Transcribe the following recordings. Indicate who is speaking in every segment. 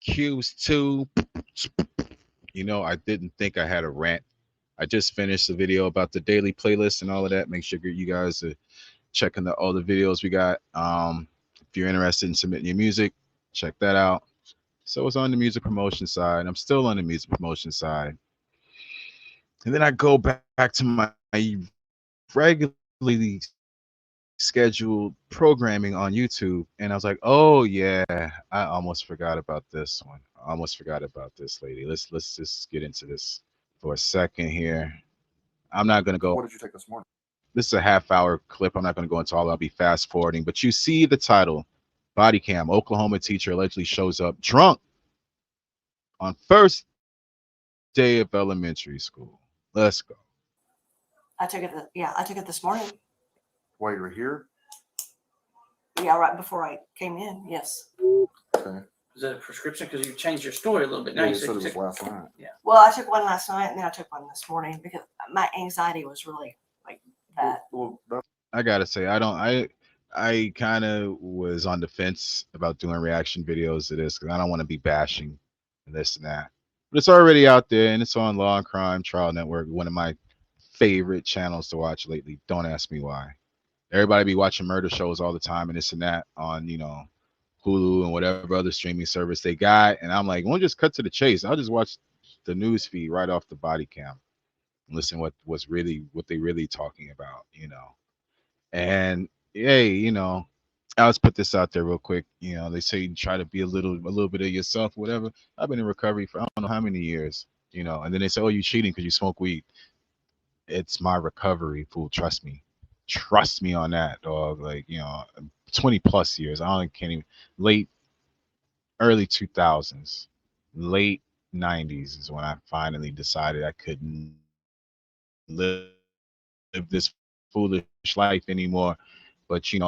Speaker 1: Cubes 2. I didn't think I had a rant. I just finished the video about the daily playlist and all of that. Make sure you guys are checking all the videos we got. If you're interested in submitting your music, check that out. So it's on the music promotion side. I'm still on the music promotion side. And then I go back to my regularly scheduled programming on YouTube. And I was like, oh yeah, I almost forgot about this one. I almost forgot about this lady. Let's just get into this for a second here. I'm not gonna go.
Speaker 2: What did you take this morning?
Speaker 1: This is a half-hour clip. I'm not gonna go into all. I'll be fast forwarding. But you see the title, body cam. Oklahoma teacher allegedly shows up drunk on first day of elementary school. Let's go.
Speaker 3: I took it. I took it this morning.
Speaker 2: While you were here?
Speaker 3: Yeah, right before I came in. Yes.
Speaker 2: Okay.
Speaker 4: Is that a prescription? Because you changed your story a little bit. Now
Speaker 2: Yeah,
Speaker 4: you
Speaker 2: you
Speaker 4: said
Speaker 2: said
Speaker 4: you
Speaker 2: it was
Speaker 4: took
Speaker 2: last night.
Speaker 4: Yeah.
Speaker 3: Well, I took one last night, and then I took one this morning because my anxiety was really like that.
Speaker 2: Well, that's
Speaker 1: I gotta say, I kind of was on the fence about doing reaction videos to this because I don't want to be bashing and this and that. But it's already out there and it's on Law and Crime Trial Network, one of my favorite channels to watch lately. Don't ask me why. Everybody be watching murder shows all the time and this and that on, Hulu and whatever other streaming service they got. And I'm like, we'll just cut to the chase. I'll just watch the news feed right off the body cam and listen what they really talking about. And hey, I'll just put this out there real quick. They say you try to be a little bit of yourself, whatever. I've been in recovery for I don't know how many years, and then they say, oh, you cheating because you smoke weed. It's my recovery, fool. Trust me. Trust me on that, dog. Like, 20 plus years. Can't even early 2000s, late 90s is when I finally decided I couldn't live this foolish life anymore. But you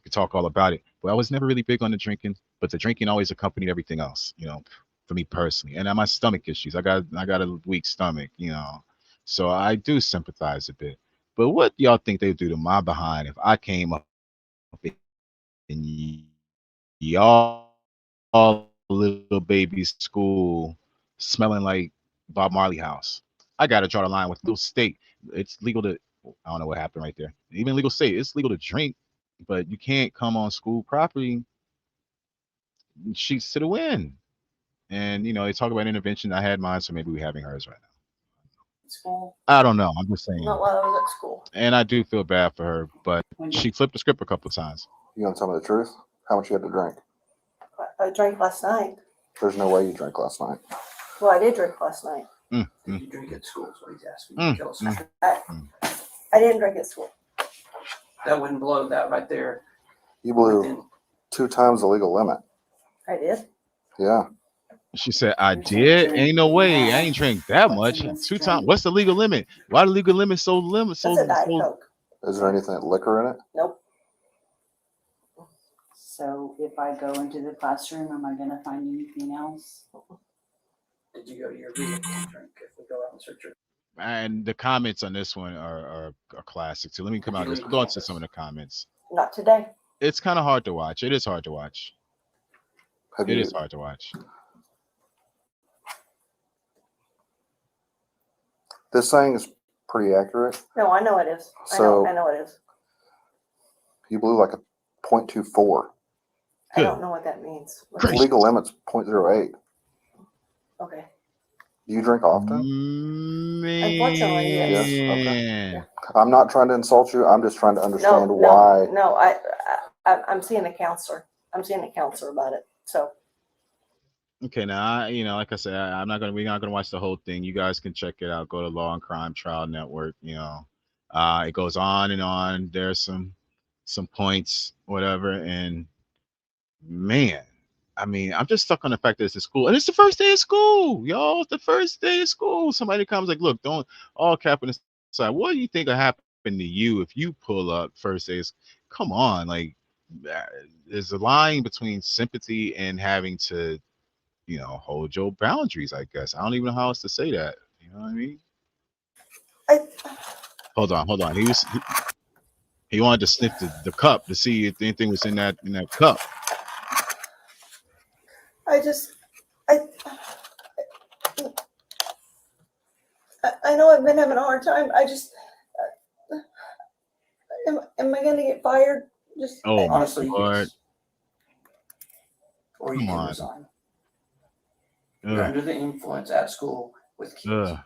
Speaker 1: could talk all about it. But I was never really big on the drinking, but the drinking always accompanied everything else, for me personally. And I my stomach issues. I got a weak stomach, so I do sympathize a bit. But what y'all think they would do to my behind if I came up in y'all little baby school smelling like Bob Marley house? I gotta draw the line with legal state. It's legal to I don't know what happened right there. Even legal state, it's legal to drink, but you can't come on school property. She's to the win. And they talk about intervention. I had mine, so maybe we're having hers right now.
Speaker 3: School.
Speaker 1: I don't know. I'm just saying.
Speaker 3: Not while I was at school.
Speaker 1: And I do feel bad for her, but she flipped the script a couple of times.
Speaker 2: You gonna tell me the truth? How much you had to drink?
Speaker 3: I drank last night.
Speaker 2: There's no way you drank last night.
Speaker 3: Well, I did drink last night.
Speaker 4: Did you drink at school? Is what he's asking. Tell us.
Speaker 3: I didn't drink at school.
Speaker 4: That wouldn't blow that right there.
Speaker 2: You blew 2 times the legal limit.
Speaker 3: I did.
Speaker 2: Yeah.
Speaker 1: She said, I did. Ain't no way. I ain't drank that much. 2 times. What's the legal limit? Why the legal limit so limit?
Speaker 3: That's a Diet Coke.
Speaker 2: Is there anything liquor in it?
Speaker 3: Nope.
Speaker 5: So if I go into the classroom, am I going to find anything else?
Speaker 4: Did you go to your vehicle and drink if we go out and search your?
Speaker 1: And the comments on this one are classic. So let me come out. Let's go into some of the comments.
Speaker 3: Not today.
Speaker 1: It's kind of hard to watch. It is hard to watch. It is hard to watch.
Speaker 2: This thing is pretty accurate.
Speaker 3: No, I know it is.
Speaker 2: So-
Speaker 3: I know it is.
Speaker 2: You blew like a 0.24.
Speaker 3: I don't know what that means.
Speaker 2: The legal limit's 0.08.
Speaker 3: Okay.
Speaker 2: Do you drink often?
Speaker 1: Man.
Speaker 3: Unfortunately, yes.
Speaker 2: Okay. I'm not trying to insult you. I'm just trying to understand why.
Speaker 3: No, I'm seeing a counselor. I'm seeing a counselor about it. So.
Speaker 1: Okay, now like I said, we're not gonna watch the whole thing. You guys can check it out. Go to Law and Crime Trial Network. It goes on and on. There's some points, whatever, and man, I'm just stuck on the fact that it's a school, and it's the first day of school, y'all. It's the first day of school. Somebody comes like, look, don't all cap on the side. What do you think will happen to you if you pull up first day? Come on, like there's a line between sympathy and having to hold your boundaries, I guess. I don't even know how else to say that. You know what I mean? Hold on. He wanted to sniff the cup to see if anything was in that cup.
Speaker 3: I know I've been having a hard time. I just, am I gonna get fired? Just,
Speaker 1: Oh my
Speaker 4: Honestly,
Speaker 1: Lord.
Speaker 4: yes. Or you
Speaker 1: Come
Speaker 4: can
Speaker 1: on.
Speaker 4: resign. You're
Speaker 1: Ugh.
Speaker 4: under the influence at school with kids.
Speaker 1: Ugh.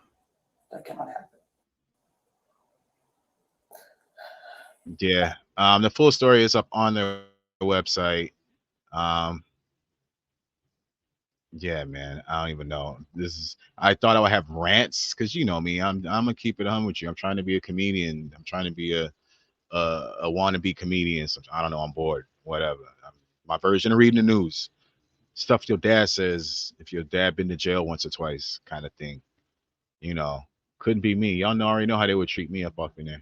Speaker 4: That cannot happen.
Speaker 1: Yeah. The full story is up on their website. Um, yeah, man. I don't even know. I thought I would have rants because you know me. I'm gonna keep it on with you. I'm trying to be a comedian. I'm trying to be a wannabe comedian. So I don't know. I'm bored. Whatever. My version of reading the news. Stuff your dad says if your dad been to jail once or twice, kind of thing. You know, couldn't be me. Y'all know already know how they would treat me up in there.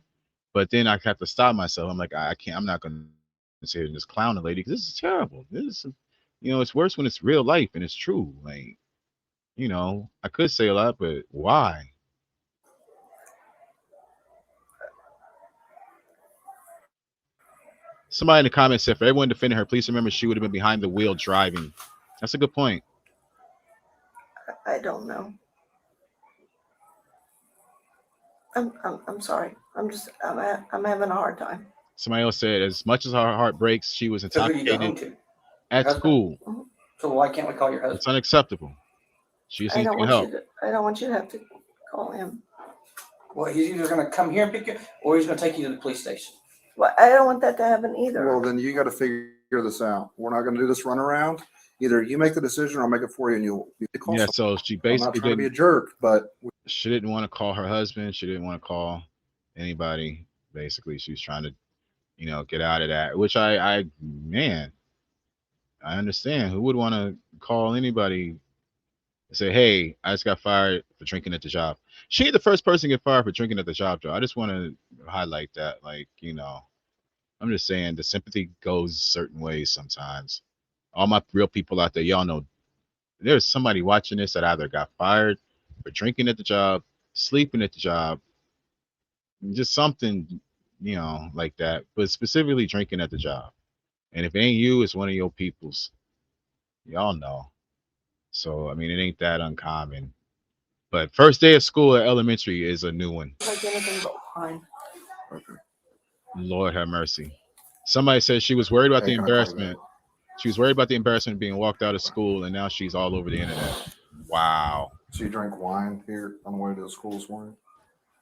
Speaker 1: But then I have to stop myself. I'm like, I can't. I'm not gonna sit here and just clown the lady because this is terrible. This is, it's worse when it's real life and it's true. Like, I could say a lot, but why? Somebody in the comments said, for everyone defending her, please remember she would have been behind the wheel driving. That's a good point.
Speaker 3: I don't know. I'm sorry. I'm having a hard time.
Speaker 1: Somebody else said, as much as her heart breaks, she was
Speaker 4: So who do you go home
Speaker 1: intoxicated
Speaker 4: to?
Speaker 1: at
Speaker 4: husband?
Speaker 1: school.
Speaker 4: So why can't we call your
Speaker 1: It's
Speaker 4: husband?
Speaker 1: unacceptable. She just
Speaker 3: I
Speaker 1: needs
Speaker 3: don't
Speaker 1: to get
Speaker 3: want
Speaker 1: help.
Speaker 3: you to. I don't want you to have to call him.
Speaker 4: Well, he's either going to come here and pick you, or he's going to take you to the police station.
Speaker 3: Well, I don't want that to happen either.
Speaker 2: Well, then you got to figure this out. We're not going to do this runaround. Either you make the decision or I'll make it for you and you'll call
Speaker 1: Yeah,
Speaker 2: someone.
Speaker 1: so she
Speaker 2: I'm not
Speaker 1: basically
Speaker 2: trying to be a
Speaker 1: didn't.
Speaker 2: jerk, but
Speaker 1: She didn't want to call her husband. She didn't want to call anybody. Basically, she was trying to, get out of that. Which man, I understand. Who would want to call anybody and say, "Hey, I just got fired for drinking at the job"? She ain't the first person to get fired for drinking at the job, though. I just want to highlight that. Like, I'm just saying the sympathy goes certain ways sometimes. All my real people out there, y'all know there's somebody watching this that either got fired for drinking at the job, sleeping at the job, just something, like that, but specifically drinking at the job. And if it ain't you, it's one of your peoples. Y'all know. So, I mean, it ain't that uncommon. But first day of school at elementary is a new one.
Speaker 3: Like anything but fine.
Speaker 1: Lord have mercy. Somebody said she was worried about the
Speaker 2: Hey, can I call you
Speaker 1: embarrassment. She was worried about the embarrassment of being walked out of school, and now she's all over the internet. Wow.
Speaker 2: so you drank wine here on the way to the school this morning?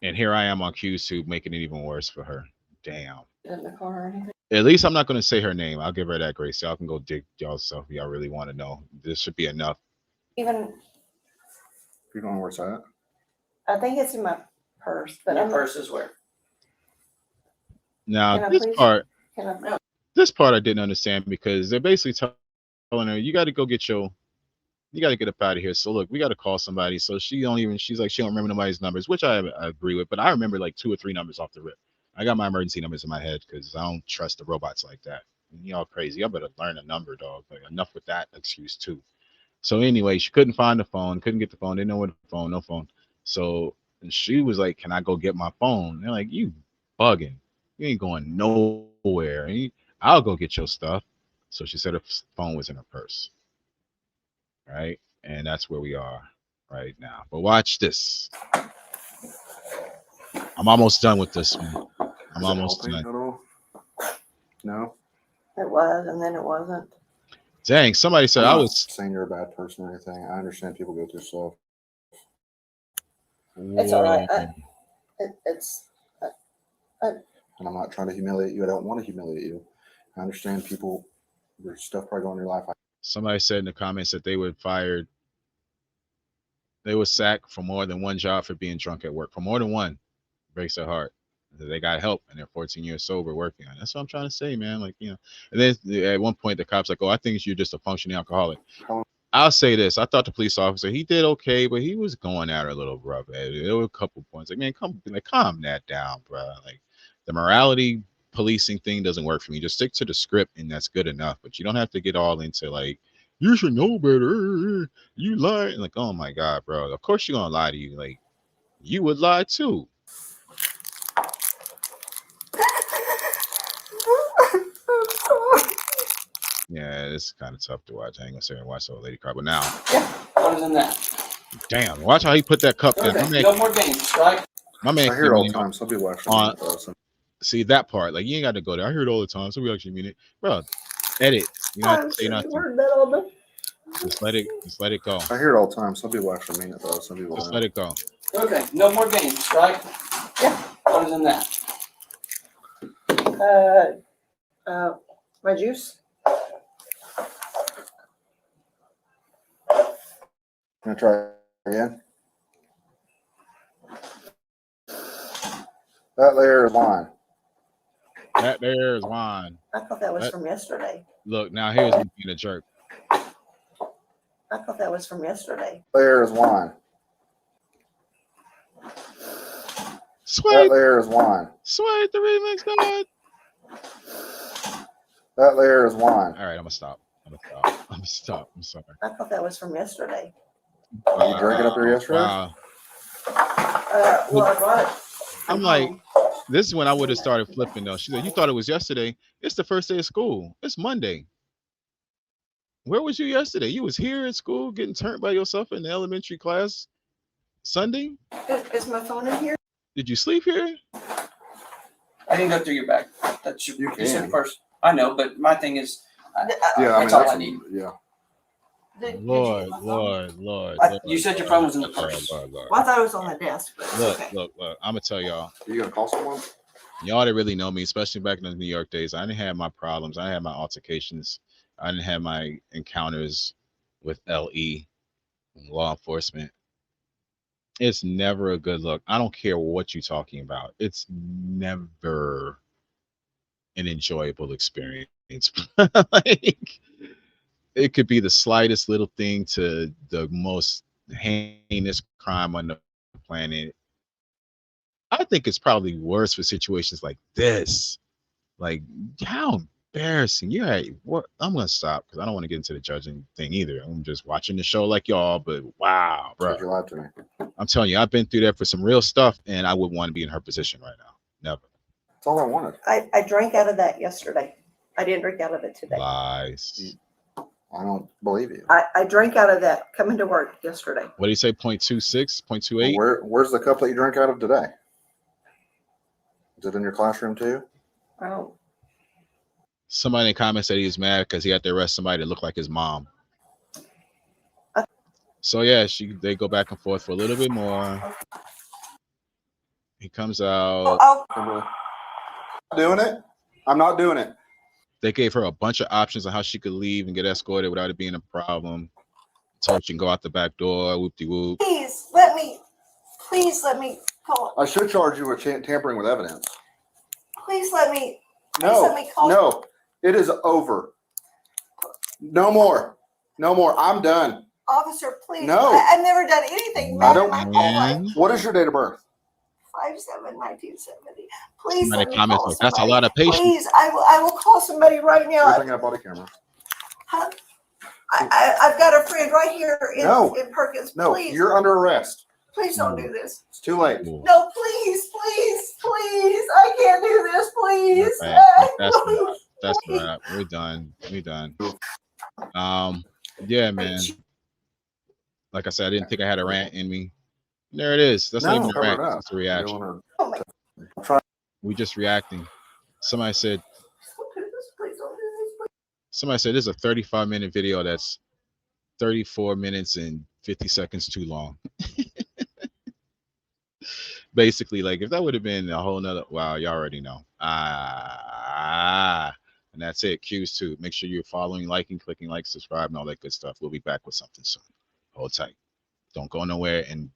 Speaker 1: And here I am on QTube making it even worse for her. Damn.
Speaker 3: In the car or anything.
Speaker 1: At least I'm not going to say her name. I'll give her that grace. Y'all can go dig y'all stuff if y'all really want to know. This should be enough.
Speaker 3: Even
Speaker 2: You don't know where it's at?
Speaker 3: I think it's in my purse, but
Speaker 4: Your
Speaker 3: I'm
Speaker 4: purse is where?
Speaker 1: Now,
Speaker 3: Can I
Speaker 1: this
Speaker 3: please-
Speaker 1: part,
Speaker 3: Can I,
Speaker 1: this part I didn't understand because they're basically telling her, you got to go you got to get up out of here. So look, we got to call somebody. So she's like, she don't remember nobody's numbers, which I agree with, but I remember like 2 or 3 numbers off the rip. I got my emergency numbers in my head because I don't trust the robots like that. Y'all crazy. Y'all better learn a number, dog. Like, enough with that excuse too. So anyway, she couldn't find the phone, couldn't get the phone, didn't know where the phone, no phone. So she was like, can I go get my phone? They're like, you bugging. You ain't going nowhere. I'll go get your stuff. So she said her phone was in her purse. Right? And that's where we are right now. But watch this. I'm almost done with this one. I'm
Speaker 2: Is it
Speaker 1: almost
Speaker 2: helping
Speaker 1: done.
Speaker 2: at all? No?
Speaker 3: it was, and then it wasn't.
Speaker 1: Dang, somebody said
Speaker 2: I'm
Speaker 1: I
Speaker 2: not
Speaker 1: was.
Speaker 2: saying you're a bad person or anything. I understand people go through stuff.
Speaker 3: It's all right.
Speaker 1: Whoa.
Speaker 3: It's
Speaker 2: And I'm not trying to humiliate you. I don't want to humiliate you. I understand people, there's stuff probably going on in your life.
Speaker 1: Somebody said in the comments that they were fired. They were sacked for more than one job for being drunk at work. For more than one. Breaks their heart. They got help and they're 14 years sober working on it. That's what I'm trying to say, man. Like, And then at one point the cop's like, oh, I think you're just a functioning alcoholic. I'll say this. I thought the police officer, he did okay, but he was going at her a little rough. There were a couple points. Like, man, calm that down, bro. Like, the morality policing thing doesn't work for me. Just stick to the script and that's good enough. But you don't have to get all into like, you should know better. You lie. Like, oh my God, bro. Of course you're gonna lie to you. Like, you would lie too. Yeah, it's kind of tough to watch. I ain't gonna sit here and watch the old lady cry, but now,
Speaker 4: What is in that?
Speaker 1: damn, watch how he put that cup down.
Speaker 4: Okay, no more games, right?
Speaker 1: My man
Speaker 2: I hear it all
Speaker 1: came
Speaker 2: the
Speaker 1: in
Speaker 2: time. Some people actually mean it, though.
Speaker 1: see that part. Like you ain't got to go there. I hear it all the time. So we actually mean it, bro. Edit. You don't have
Speaker 3: I'm
Speaker 1: to say
Speaker 3: sure you
Speaker 1: nothing.
Speaker 3: heard that all the.
Speaker 1: Just let it go.
Speaker 2: I hear it all the time. Some people actually mean it, though. Some people
Speaker 1: Just
Speaker 2: don't.
Speaker 1: let it go.
Speaker 4: Okay, no more games, right?
Speaker 3: Yeah.
Speaker 4: What is in that?
Speaker 3: My juice.
Speaker 2: Can I try again? That there is wine.
Speaker 1: That there is wine.
Speaker 3: I thought that was
Speaker 1: That-
Speaker 3: from yesterday.
Speaker 1: Look, now here's me being a jerk.
Speaker 3: I thought that was from yesterday.
Speaker 2: There is wine. That
Speaker 1: Sweet,
Speaker 2: there is wine.
Speaker 1: sweet the remix god.
Speaker 2: That there is wine.
Speaker 1: All right, I'm gonna stop. I'm sorry.
Speaker 3: I thought that was from yesterday.
Speaker 2: You drank it up there yesterday?
Speaker 1: Wow.
Speaker 3: Well, I brought it.
Speaker 1: I'm like, this is when I would have started flipping though. She said, "You thought it was yesterday? It's the first day of school. It's Monday. Where was you yesterday? You was here at school getting turned by yourself in the elementary class Sunday?
Speaker 3: Is my phone in here?
Speaker 1: Did you sleep here?
Speaker 4: I didn't go through your bag. That's
Speaker 2: You
Speaker 4: you said
Speaker 2: can.
Speaker 4: first. I know, but my thing is,
Speaker 2: Yeah, I mean,
Speaker 4: that's all
Speaker 2: that's
Speaker 4: I need.
Speaker 2: yeah.
Speaker 3: Did you
Speaker 1: Lord,
Speaker 3: get my phone?
Speaker 1: Lord.
Speaker 4: You said your phone was in the purse.
Speaker 1: Lord.
Speaker 3: Well, I thought it was on the desk. But okay.
Speaker 1: Look. I'm gonna tell y'all.
Speaker 2: You gonna call someone?
Speaker 1: Y'all that really know me, especially back in the New York days, I didn't have my problems. I didn't have my altercations. I didn't have my encounters with LE, law enforcement. It's never a good look. I don't care what you're talking about. It's never an enjoyable experience. Like, it could be the slightest little thing to the most heinous crime on the planet. I think it's probably worse for situations like this. Like, how embarrassing. Yeah, what I'm gonna stop because I don't want to get into the judging thing either. I'm just watching the show like y'all, but wow, bro.
Speaker 2: Said you lied to me.
Speaker 1: I'm telling you, I've been through that for some real stuff, and I would want to be in her position right now. Never.
Speaker 2: That's all I wanted.
Speaker 3: I drank out of that yesterday. I didn't drink out of it today.
Speaker 1: Lies.
Speaker 2: I don't believe you.
Speaker 3: I drank out of that coming to work yesterday.
Speaker 1: What do you say? 0.26, 0.28?
Speaker 2: Where's the cup that you drank out of today? Is it in your classroom too?
Speaker 3: Oh,
Speaker 1: Somebody in the comments said he was mad because he had to arrest somebody that looked like his mom. So yeah, they go back and forth for a little bit more. He comes out.
Speaker 3: oh,
Speaker 2: Doing it? I'm not doing it.
Speaker 1: They gave her a bunch of options on how she could leave and get escorted without it being a problem. Told she can go out the back door, whoop-de-whoop.
Speaker 3: please let me call.
Speaker 2: I should charge you with tampering with evidence.
Speaker 3: Please let me.
Speaker 2: No,
Speaker 3: let me call.
Speaker 2: no, it is over. No more. I'm done.
Speaker 3: Officer, please.
Speaker 2: No.
Speaker 3: I've never done anything
Speaker 2: I
Speaker 3: bad
Speaker 2: don't-
Speaker 3: in my whole life.
Speaker 1: Man.
Speaker 2: What is your date of birth?
Speaker 3: 5/7/1970. Please
Speaker 1: Somebody
Speaker 3: let me
Speaker 1: comments
Speaker 3: call
Speaker 1: like, that's a
Speaker 3: somebody.
Speaker 1: lot of patience.
Speaker 3: Please, I will call somebody right
Speaker 2: You're
Speaker 3: now.
Speaker 2: thinking of body camera.
Speaker 3: Huh? I've got a friend right here in Perkins.
Speaker 2: No,
Speaker 3: Please,
Speaker 2: you're under arrest.
Speaker 3: please don't do this.
Speaker 2: It's too late.
Speaker 1: Ooh.
Speaker 3: No, please. I can't do this, please.
Speaker 1: Right. That's right. We're done. Yeah, man. Like I said, I didn't think I had a rant in me. There it is. That's not even a
Speaker 2: cover
Speaker 1: rant.
Speaker 2: it up.
Speaker 1: It's a reaction.
Speaker 3: Oh my
Speaker 2: I'm trying.
Speaker 1: We just reacting. Somebody said
Speaker 3: Please don't do this.
Speaker 1: this is a 35-minute video that's 34 minutes and 50 seconds too long. Basically, like if that would have been a whole nother, wow, y'all already know. And that's it. Cues too. Make sure you're following, liking, clicking like, subscribe, and all that good stuff. We'll be back with something soon. Hold tight. Don't go nowhere and